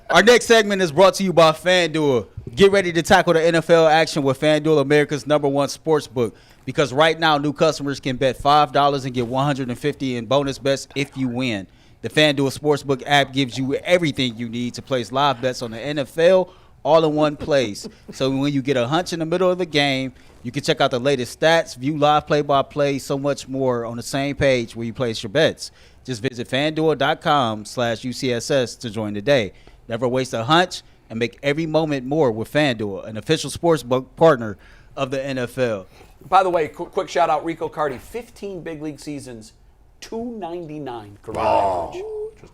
Our next segment is brought to you by FanDuel. Get ready to tackle the NFL action with FanDuel, America's #1 sports book. Because right now, new customers can bet $5 and get $150 in bonus bets if you win. The FanDuel Sportsbook app gives you everything you need to place live bets on the NFL all in one place. So when you get a hunch in the middle of the game, you can check out the latest stats, view live play-by-play, so much more on the same page where you place your bets. Just visit FanDuel.com/UCSS to join today. Never waste a hunch and make every moment more with FanDuel, an official sportsbook partner of the NFL. By the way, quick shout out, Rico Carty, 15 big league seasons, 299 career average.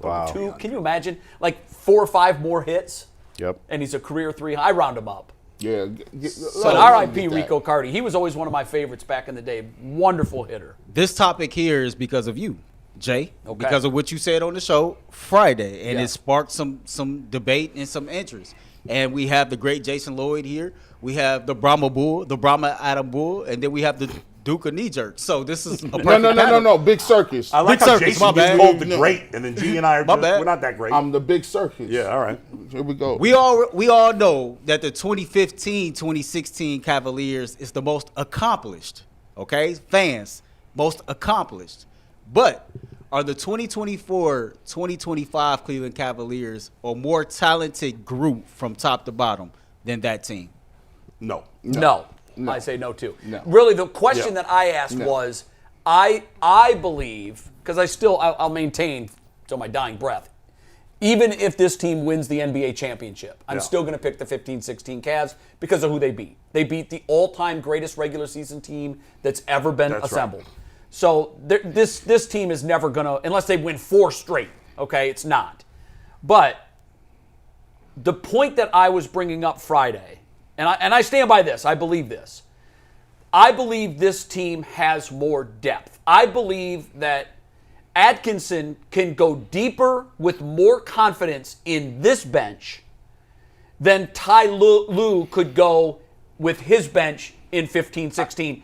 Wow. Can you imagine? Like 4 or 5 more hits? Yep. And he's a career 3. I round him up. Yeah. But R.I.P. Rico Carty. He was always one of my favorites back in the day. Wonderful hitter. This topic here is because of you, Jay, because of what you said on the show Friday, and it sparked some debate and some interest. And we have the great Jason Lloyd here. We have the Brahma Bull, the Brahma Adam Bull, and then we have the Duke of Knee Jerk. So this is a perfect No. Big Circus. I like Big how Circus, Jason my bad. gets called the great, and then G and I are My just, bad. we're not that great. I'm the Big Circus. Yeah, all right. Here we go. We all know that the 2015-2016 Cavaliers is the most accomplished, fans, most accomplished. But are the 2024-2025 Cleveland Cavaliers a more talented group from top to bottom than that team? No. I say no too. No. Really, the question that I asked was, I believe, because I'll maintain till my dying breath, even if this team wins the NBA championship, I'm still going to pick the 15-16 Cavs because of who they beat. They beat the all-time greatest regular season team that's ever been assembled. Right. So this team is never going to, unless they win 4 straight, it's not. But the point that I was bringing up Friday, and I stand by this, I believe this. I believe this team has more depth. I believe that Atkinson can go deeper with more confidence in this bench than Ty Lue could go with his bench in 15-16.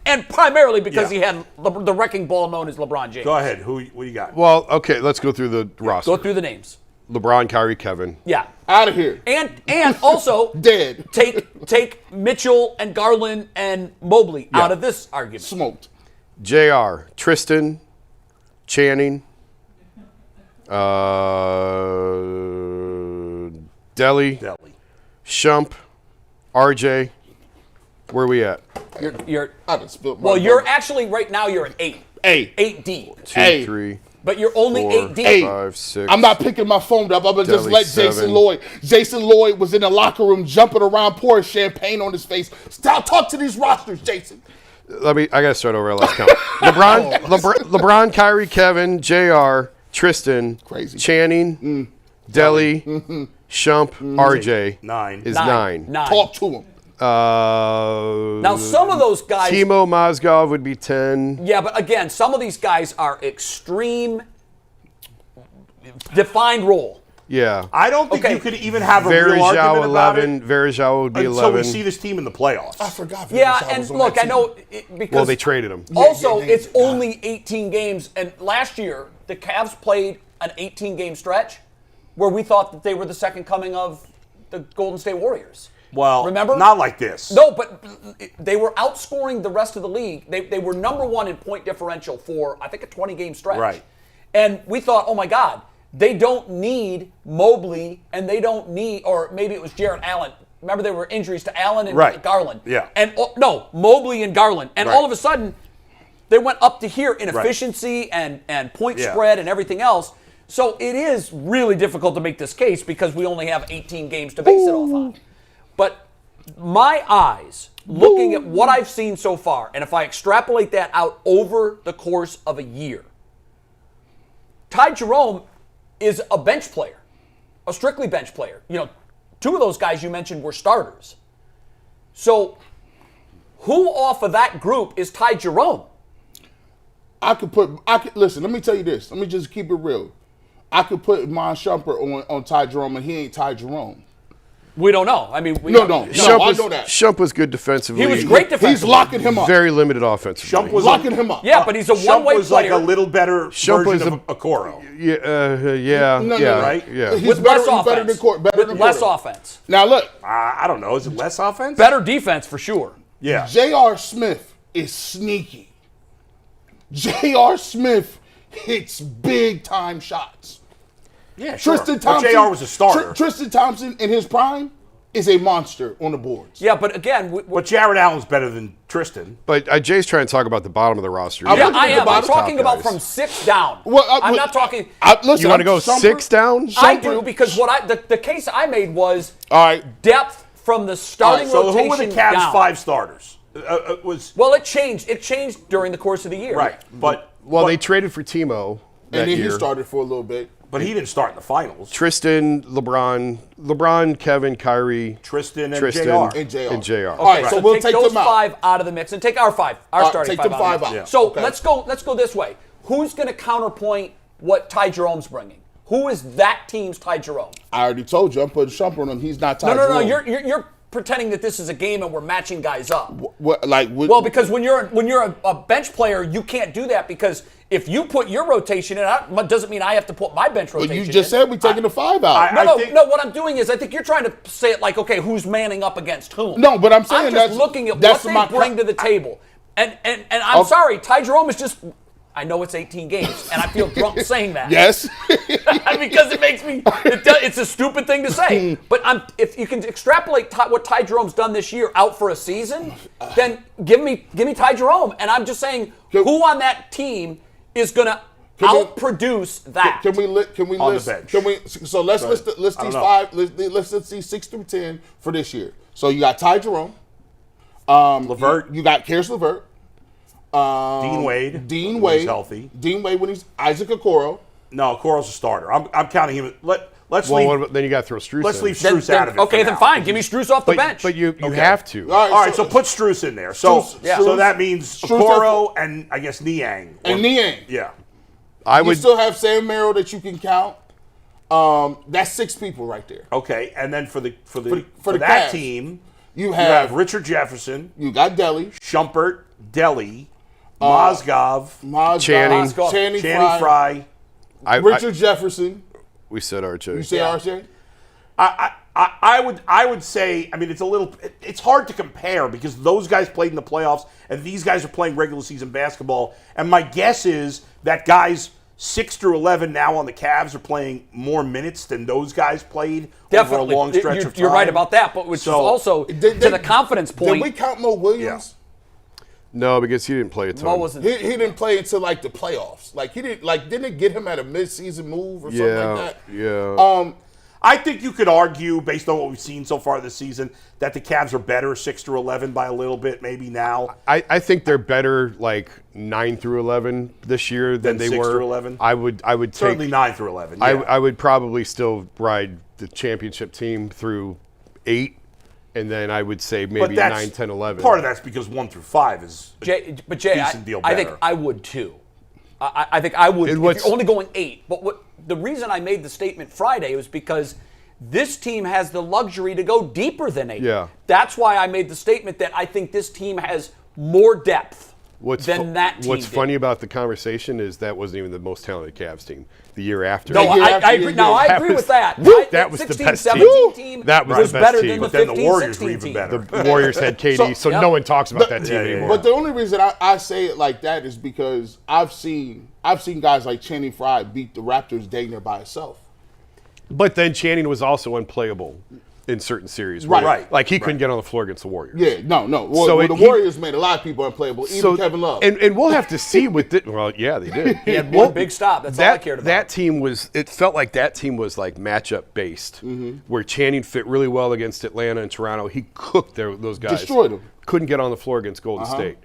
And primarily because he had the wrecking ball known as LeBron James. Go ahead. What do you got? Well, okay, let's go through the roster. Go through the names. LeBron, Kyrie, Kevin. Yeah. Out of here. And also Dead. Take Mitchell and Garland and Mobley out of this argument. Smoked. JR, Tristan, Channing, Deli, Shump, RJ. Where are we at? I just spilled my You're actually right now you're at 8. 8 deep. 2, 3. But you're only 4, 8 deep. 5, 6. I'm not picking my phone up. I'm going to just Deli, let 7. Jason Lloyd. Jason Lloyd was in the locker room jumping around, pouring champagne on his face. Stop, talk to these rosters, Jason. I got to start over. Let's count. LeBron, Kyrie, Kevin, JR, Tristan, Crazy. Channing, Deli, Shump, RJ. 9. Is 9. Talk to him. Now, some of those guys... Timo Mozgov would be 10. Yeah, but again, some of these guys are extreme, defined role. Yeah. I don't think you could even have a real argument about it. Verjao would be 11. Until we see this team in the playoffs. I forgot. Yeah, and look, I know because... Well, they traded him. Also, it's only 18 games, and last year, the Cavs played an 18-game stretch where we thought that they were the second coming of the Golden State Warriors. Well, remember? Not like this. No, but they were outscoring the rest of the league. They were number 1 in point differential for, I think, a 20-game stretch. Right. And we thought, oh, my God, they don't need Mobley, and they don't need, or maybe it was Jarrett Allen. Remember, there were injuries to Allen and Garland. Yeah. And, no, Mobley and Garland. And all of a sudden, they went up to here in efficiency and point spread and everything else. So it is really difficult to make this case because we only have 18 games to base it off on. But my eyes, looking at what I've seen so far, and if I extrapolate that out over the course of a year, Ty Jerome is a bench player, a strictly bench player. 2 of those guys you mentioned were starters. So who off of that group is Ty Jerome? Listen, let me tell you this. Let me just keep it real. I could put Mon Shumpert on Ty Jerome, and he ain't Ty Jerome. We don't know. I mean, No, I know that. Shump was good defensively. He was great defensively. He's locking him up. Very limited offensively. Shump was locking him up. Yeah, but he's a one-way player. Shump was like a little better Shump was version of Okoro. Yeah, right? Yeah. He's With better, less better offense. than Less Porter. offense. Now look, I don't know. Is it less offense? Better defense for sure. Yeah. J.R. Smith is sneaky. J.R. Smith hits big time shots. Yeah, sure. Tristan Thompson. But JR was a starter. Tristan Thompson in his prime is a monster on the boards. Yeah, but again, But Jared Allen's better than Tristan. But Jay's trying to talk about the bottom of the roster. I'm yeah, looking I at the am. I'm bottom talking about guys. from 6 down. Well, I'm not talking. Listen, You want to go Shumpert- 6 down? I do because the case I made was All right. depth from the starting So rotation who were the Cavs' down. 5 starters? Well, it changed. It changed during the course of the year. Right. But They traded for Timo that And then year. he started for a little bit. But he didn't start in the finals. Tristan, LeBron, Kevin, Kyrie, Tristan and Tristan, JR. And JR. All All right, so we'll take take those them out. 5 out of the mix and take our 5, our starting take 5 them out. of the 5 mix. out. So Okay. let's go this way. Who's going to counterpoint what Ty Jerome's bringing? Who is that team's Ty Jerome? I already told you, I'm putting Shumpert on him. He's not Ty No. Jerome. You're pretending that this is a game and we're matching guys up. Well, Because when you're a bench player, you can't do that because if you put your rotation in, it doesn't mean I have to put my bench rotation in. you just said we're taking the 5 out. No. What I'm doing is I think you're trying to say it like, okay, who's manning up against whom? No, but I'm saying I'm just that's looking at that's what my they bring to the table. And I'm sorry, Ty Jerome is just. I know it's 18 games, and I feel drunk saying that. Yes. Because it makes me. It's a stupid thing to say. But if you can extrapolate what Ty Jerome's done this year out for a season, then give me Ty Jerome. And I'm just saying, who on that team is going to outproduce that? Can we On list? the bench. Can we? So let's list these 5. Let's list these 6 through 10 for this year. So you got Ty Jerome, LeVert. You got Karis LeVert. Dean Wade. Dean when Wade. he's healthy. Dean Wade when he's Isaac Okoro. No, Okoro's a starter. I'm counting him. Let's Well, leave. then you got to throw Strus Let's in. leave Strus out of it. Okay, for then now. fine. Give me Strus off the bench. But you have to. All All right, so put Strus in there. So Strus- that means Strus Okoro and I guess Niang. and Niang. Yeah. You still have Sam Merrill that you can count. That's 6 people right there. Okay, and then for the that Cavs, team, You have have Richard Jefferson, you got Deli, Shumpert, Deli, Mozgov, Channing. Channing Frye. Richard Jefferson. We said RJ. You say RJ? I would say, I mean, it's hard to compare because those guys played in the playoffs and these guys are playing regular season basketball. And my guess is that guys 6 through 11 now on the Cavs are playing more minutes than those guys played over a long stretch of time. You're right about that, but which is also to the confidence point. Did we count Mo Williams? No, because he didn't play a ton. Mo wasn't. He didn't play until like the playoffs. Like didn't it get him at a midseason move or something like that? Yeah. I think you could argue, based on what we've seen so far this season, that the Cavs are better 6 through 11 by a little bit, maybe now. I think they're better like 9 through 11 this year than they 6 were. through 11? I would take Certainly 9 through 11. Yeah. I would probably still ride the championship team through 8, and then I would say maybe 9, 10, 11. Part of that's because 1 through 5 is Jay, decent deal I think better. I would too. I think I would. If what's- you're only going 8, but the reason I made the statement Friday was because this team has the luxury to go deeper than 8. Yeah. That's why I made the statement that I think this team has more depth than that team What's did. funny about the conversation is that wasn't even the most talented Cavs team the year after. No, Yeah, I agree. No, I agree with that. That was the 16, best 17 team. team That was the best better team. than the But then the 15, Warriors 16 were even team. better. The Warriors had KD, so Yep. no one talks about that team anymore. But the only reason I say it like that is because I've seen guys like Channing Frye beat the Raptors dang near by itself. But then Channing was also unplayable in certain series. Right. Right. Like he couldn't get on the floor against the Warriors. Yeah, no. Well, So the Warriors made a lot of people unplayable, even Kevin Love. And we'll have to see with it. Well, yeah, they did. He had one big stop. That's all I cared about. That team was. It felt like that team was like matchup based, where Channing fit really well against Atlanta and Toronto. He cooked those guys. Destroyed them. Couldn't get on the floor against Golden State.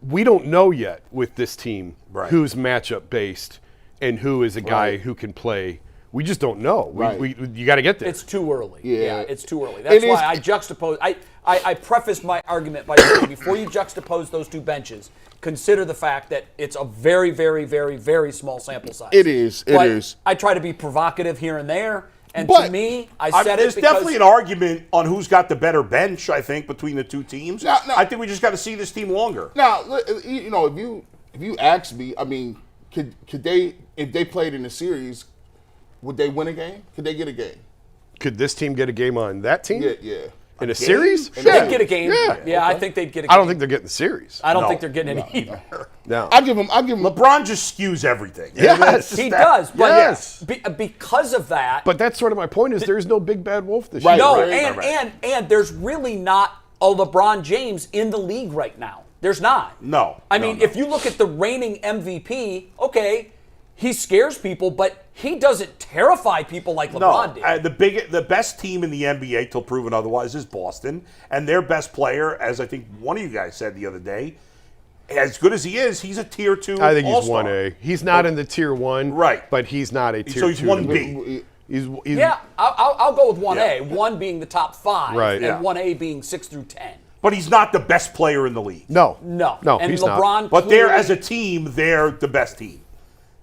We don't know yet with this team who's matchup based and who is a guy who can play. We just don't know. You got to get there. It's too early. Yeah. It's too early. That's why I juxtapose. I prefaced my argument by saying before you juxtapose those two benches, consider the fact that it's a very, very, very, very small sample size. It is. But I try to be provocative here and there, And But- to me, I said there's it because definitely an argument on who's got the better bench, I think, between the two teams. No. I think we just got to see this team longer. Now, you know, if you ask me, I mean, could they, if they played in a series, would they win a game? Could they get a game? Could this team get a game on that team? Yeah. In a series? they'd get a game. Yeah. I think they'd get a game. I don't think they're getting the series. I don't No. think they're getting any either. No. I'll give them. LeBron just skews everything. Yes. He does, but Yes. because of that. But that's sort of my point is there's no big bad wolf this Right. year. No, Right. and there's really not a LeBron James in the league right now. There's not. No. I mean, if you look at the reigning MVP, okay, he scares people, but he doesn't terrify people like LeBron did. The best team in the NBA, till proven otherwise, is Boston, and their best player, as I think one of you guys said the other day, as good as he is, he's a tier 2 I think he's all-star. 1A. He's not in the tier 1, Right. but he's not a tier 2. So he's 1B. He's Yeah, I'll go with 1A. Yeah. 1 being the top 5, Right. and Yeah. 1A being 6 through 10. But he's not the best player in the league. No. No, and he's LeBron. not. But they're, clearly- as a team, they're the best team.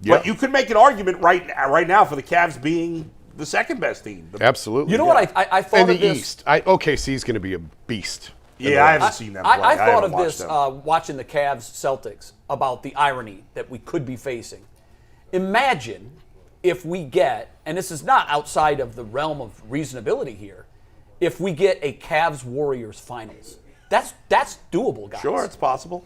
Yeah. But you could make an argument right now for the Cavs being the second best team. Absolutely. You know what I thought In of the this? East. OKC's going to be a beast. Yeah, I haven't seen them play. I thought haven't of watched this them. watching the Cavs Celtics about the irony that we could be facing. Imagine if we get, and this is not outside of the realm of reasonability here, if we get a Cavs Warriors finals. That's doable, guys. Sure, it's possible.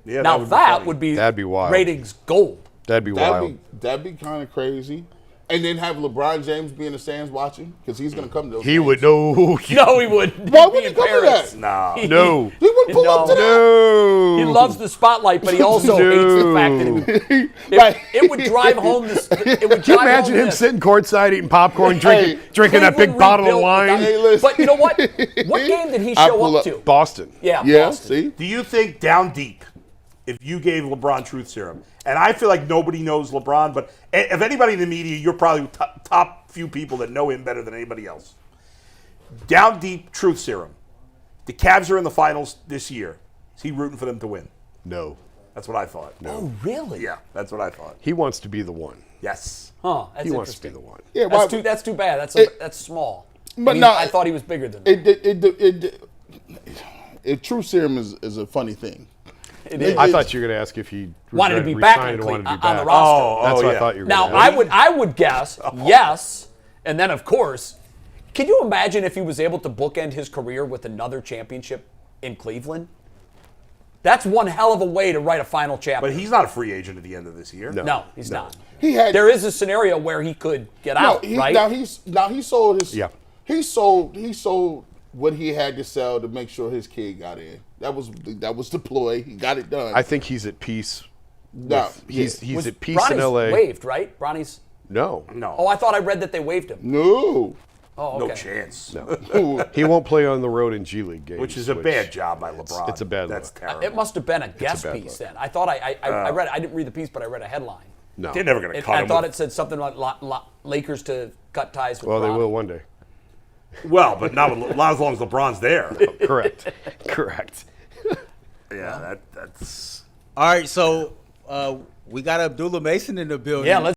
Yeah, Now that would be be That'd be wild. ratings gold. That'd be wild. That'd be kind of crazy. And then have LeBron James be in the stands watching because he's going to come to those He games. would know. No, he wouldn't. Why He'd would be he in come to Paris. that? No. No. He would pull up to that. No. He loves the spotlight, but he also hates the fact that it would drive home this. It would Can you drive imagine home him this. sitting courtside eating popcorn, drinking that big Cleveland bottle of rebuilt wine? without- Hey, listen. But you know what? What game did he I show pull up up- to? Boston. Yeah, Yeah, Boston. see? Do you think down deep, if you gave LeBron truth serum, and I feel like nobody knows LeBron, but if anybody in the media, you're probably top few people that know him better than anybody else. Down deep truth serum. The Cavs are in the finals this year. Is he rooting for them to win? No. That's what I thought. Oh, really? Yeah, that's what I thought. He wants to be the one. Yes. Huh. That's He wants to be interesting. the one. Yeah, why- That's too bad. That's small. But I mean, no, I thought he was bigger than that. True serum is a funny thing. It is. I thought you were going to ask if he Wanted to be back resigned in and wanted to be on the back. roster. That's what yeah. I thought you were Now, going to ask. I would guess yes, and then of course, can you imagine if he was able to bookend his career with another championship in Cleveland? That's one hell of a way to write a final chapter. But he's not a free agent at the end of this year. no, he's not. He had There is a scenario where he could get out, right? Now he sold his. Yeah. He sold what he had to sell to make sure his kid got in. That was the ploy. He got it done. I think he's at peace. No, He's Was at peace Bronny's in L.A. waived, right? Bronny's. No. No. Oh, I thought I read that they waived him. no. Oh, No okay. chance. He won't play on the road in G League games. Which is a bad job by LeBron. It's a bad That's look. terrible. It must have been a guest bad piece look. then. I thought I read. I didn't read the piece, but I read a headline. No. They're never going to cut I him. thought it said something like Lakers to cut ties with. Well, they Bronny. will one day. Well, but not as long as LeBron's there. Correct. Correct. Yeah, that's. All right, so we got Abdullah Mason in the building. Yeah, let's